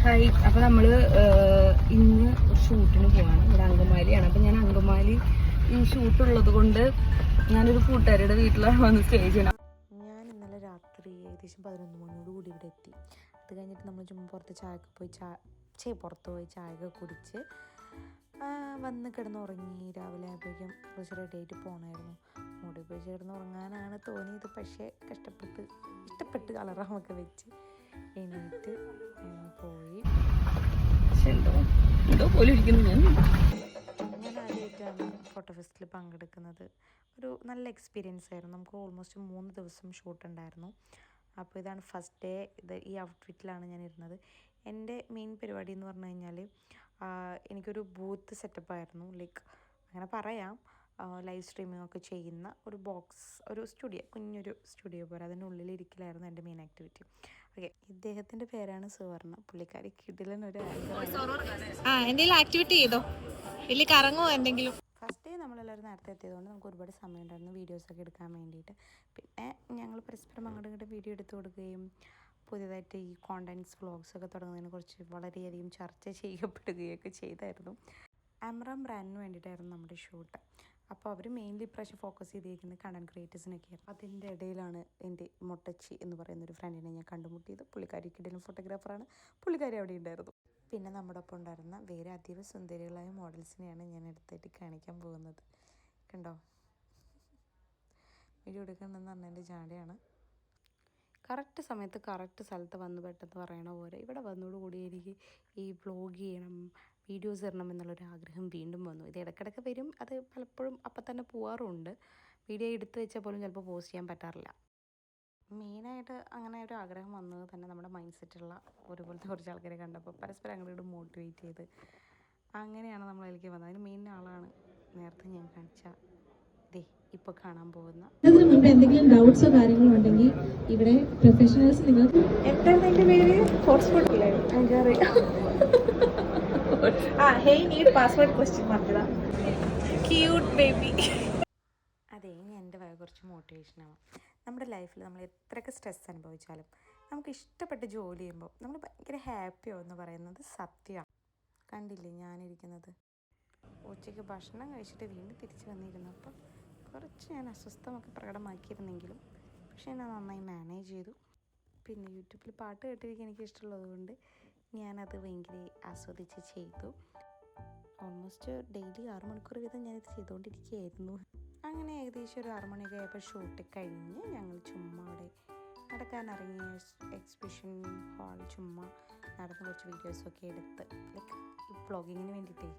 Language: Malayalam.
ഹായ്, അപ്പോൾ നമ്മൾ ഇന്ന് ഷൂട്ടിന് പോവാണ്. ഇവിടെ അങ്കമാലിയാണ്. അപ്പോൾ ഞാൻ അങ്കമാലി ഈ ഷൂട്ടുള്ളത് കൊണ്ട് ഞാനൊരു കൂട്ടുകാരുടെ വീട്ടിലാണ് വന്ന് സ്റ്റേ ചെയ്യണം. ഞാൻ ഇന്നലെ രാത്രി ഏകദേശം 11 മണിയോട് കൂടി ഇവിടെ എത്തി. അത് കഴിഞ്ഞിട്ട് നമ്മൾ ചുമ്മാ പുറത്ത് ചായയൊക്കെ കുടിച്ച് വന്ന് കിടന്നുറങ്ങി. രാവിലെ ആയപ്പോഴേക്കും കുറച്ച് റെഡി ആയിട്ട് പോകണമായിരുന്നു. മൂടി പോയി കിടന്നുറങ്ങാനാണ് തോന്നിയത്. പക്ഷേ ഇഷ്ടപ്പെട്ട് അലറാമൊക്കെ വെച്ച് എണീറ്റ് പോയി. ഞാൻ ആദ്യമായിട്ടാണ് ഫോട്ടോ ഫെസ്റ്റിൽ പങ്കെടുക്കുന്നത്. ഒരു നല്ല എക്സ്പീരിയൻസ് ആയിരുന്നു. നമുക്ക് ഓൾമോസ്റ്റ് 3 ദിവസം ഷൂട്ട് ഉണ്ടായിരുന്നു. അപ്പോൾ ഇതാണ് ഫസ്റ്റ് ഡേ. ഈ ഔട്ട്ഫിറ്റിലാണ് ഞാൻ ഇരുന്നത്. എൻ്റെ മെയിൻ പരിപാടി എന്ന് പറഞ്ഞു കഴിഞ്ഞാൽ എനിക്കൊരു ബൂത്ത് സെറ്റപ്പായിരുന്നു. ലൈക്ക് അങ്ങനെ പറയാം, ലൈവ് സ്ട്രീമിംഗ് ഒക്കെ ചെയ്യുന്ന ഒരു കുഞ്ഞൊരു സ്റ്റുഡിയോ പോലെ അതിനുള്ളിൽ ഇരിക്കലായിരുന്നു എൻ്റെ മെയിൻ ആക്ടിവിറ്റി. ഓക്കെ, ഇദ്ദേഹത്തിൻ്റെ പേരാണ് സുവർണ. പുള്ളിക്കാരി കിടിലനൊരു എന്തെങ്കിലും ആക്ടിവിറ്റി ചെയ്തോ, വലിയ കറങ്ങോ എന്തെങ്കിലും. ഫസ്റ്റ് ഡേ നമ്മളെല്ലാവരും നേരത്തെ എത്തിയതുകൊണ്ട് നമുക്ക് ഒരുപാട് സമയം ഉണ്ടായിരുന്നു വീഡിയോസൊക്കെ എടുക്കാൻ വേണ്ടിയിട്ട്. പിന്നെ ഞങ്ങൾ പരസ്പരം അങ്ങോട്ടും ഇങ്ങോട്ടും വീഡിയോ എടുത്ത് കൊടുക്കുകയും പുതിയതായിട്ട് ഈ കോണ്ടൻറ്റ്സ് വ്ളോഗ്സൊക്കെ തുടങ്ങുന്നതിനെ കുറിച്ച് വളരെയധികം ചർച്ച ചെയ്യപ്പെടുകയൊക്കെ ചെയ്തായിരുന്നു. ആമറാം ബ്രാൻഡിന് വേണ്ടിയിട്ടായിരുന്നു നമ്മുടെ ഷൂട്ട്. അപ്പോൾ അവർ മെയിൻലി ഇപ്രാവശ്യം ഫോക്കസ് ചെയ്തിരിക്കുന്നത് കണ്ടൻറ് ക്രിയേറ്റേഴ്സിനൊക്കെയായിരുന്നു. അതിൻ്റെ ഇടയിലാണ് എൻ്റെ മൊട്ടച്ചി എന്ന് പറയുന്നൊരു ഫ്രണ്ടിനെ ഞാൻ കണ്ടുമുട്ടിയത്. പുള്ളിക്കാരിക്കിടയിലും ഫോട്ടോഗ്രാഫറാണ്. പുള്ളിക്കാരി അവിടെ ഉണ്ടായിരുന്നു. പിന്നെ നമ്മുടെ ഒപ്പം ഉണ്ടായിരുന്ന വേറെ അതീവ സുന്ദരികളായ മോഡൽസിനെയാണ് ഞാൻ എടുത്തായിട്ട് കാണിക്കാൻ പോകുന്നത്. കണ്ടോ, വീഡിയോ എടുക്കണമെന്ന് പറഞ്ഞാൽ എൻ്റെ ജാടയാണ്. കറക്റ്റ് സമയത്ത് കറക്റ്റ് സ്ഥലത്ത് വന്ന് പെട്ടെന്ന് പറയണ പോലെ ഇവിടെ വന്നതോടുകൂടി എനിക്ക് ഈ വ്ളോഗ് ചെയ്യണം, വീഡിയോസ് ഇടണം എന്നുള്ളൊരു ആഗ്രഹം വീണ്ടും വന്നു. ഇത് ഇടയ്ക്കിടയ്ക്ക് വരും, അത് പലപ്പോഴും അപ്പം തന്നെ പോകാറുമുണ്ട്. വീഡിയോ എടുത്ത് വെച്ചാൽ പോലും ചിലപ്പോൾ പോസ്റ്റ് ചെയ്യാൻ പറ്റാറില്ല. മെയിനായിട്ട് അങ്ങനെ ഒരു ആഗ്രഹം വന്നത് തന്നെ നമ്മുടെ മൈൻഡ് സെറ്റുള്ള ഒരുപോലത്തെ കുറച്ച് ആൾക്കാരെ കണ്ടപ്പോൾ പരസ്പരം അങ്ങോട്ട് മോട്ടിവേറ്റ് ചെയ്ത് അങ്ങനെയാണ് നമ്മൾ അതിലേക്ക് വന്നത്. അതിന് മെയിൻ ആളാണ് നേരത്തെ ഞാൻ കാണിച്ച ഇപ്പോൾ കാണാൻ പോകുന്ന. അതിന് മുമ്പ് എന്തെങ്കിലും ഡൗട്ട്സോ കാര്യങ്ങളോ ഉണ്ടെങ്കിൽ ഇവിടെ പ്രൊഫഷണൽസ് നിങ്ങൾക്ക് എൻ്റെ പേര് ഹോട്ട്സ്പോട്ട് ഇല്ലേ, എനിക്കറിയാം. നീഡ് പാസ്വേഡ് ക്വസ്റ്റ്യൻ മാർക്കതാ ക്യൂട്ട് ബേബി. അതെ, ഇനി എൻ്റെ വക കുറച്ച് മോട്ടിവേഷനാണ്. നമ്മുടെ ലൈഫിൽ നമ്മൾ എത്രയൊക്കെ സ്ട്രെസ് അനുഭവിച്ചാലും നമുക്ക് ഇഷ്ടപ്പെട്ട ജോലി ചെയ്യുമ്പോൾ നമ്മൾ ഭയങ്കര ഹാപ്പിയോ എന്ന് പറയുന്നത് സത്യമാണ്. കണ്ടില്ലേ ഞാനിരിക്കുന്നത്. ഉച്ചയ്ക്ക് ഭക്ഷണം കഴിച്ചിട്ട് വീണ്ടും തിരിച്ച് വന്നിരുന്നപ്പോൾ കുറച്ച് ഞാൻ അസ്വസ്ഥമൊക്കെ പ്രകടമാക്കിയിരുന്നെങ്കിലും പക്ഷേ ഞാൻ നന്നായി മാനേജ് ചെയ്തു. പിന്നെ യൂട്യൂബിൽ പാട്ട് കേട്ടിരിക്കാൻ എനിക്ക് ഇഷ്ടമുള്ളത് കൊണ്ട് ഞാനത് ഭയങ്കര ആസ്വദിച്ച് ചെയ്തു. ഓൾമോസ്റ്റ് ഡെയിലി 6 മണിക്കൂർ വീതം ഞാനിത് ചെയ്തുകൊണ്ടിരിക്കുകയായിരുന്നു. അങ്ങനെ ഏകദേശം ഒരു 6 മണിയൊക്കെ ആയപ്പോൾ ഷൂട്ട് കഴിഞ്ഞ് ഞങ്ങൾ ചുമ്മാ അവിടെ നടക്കാനിറങ്ങിയ എക്സിബിഷൻ ഹാൾ ചുമ്മാ നടന്ന് കുറച്ച് വീഡിയോസൊക്കെ എടുത്ത് ലൈക്ക് വ്ളോഗിങ്ങിന് വേണ്ടിയിട്ടേ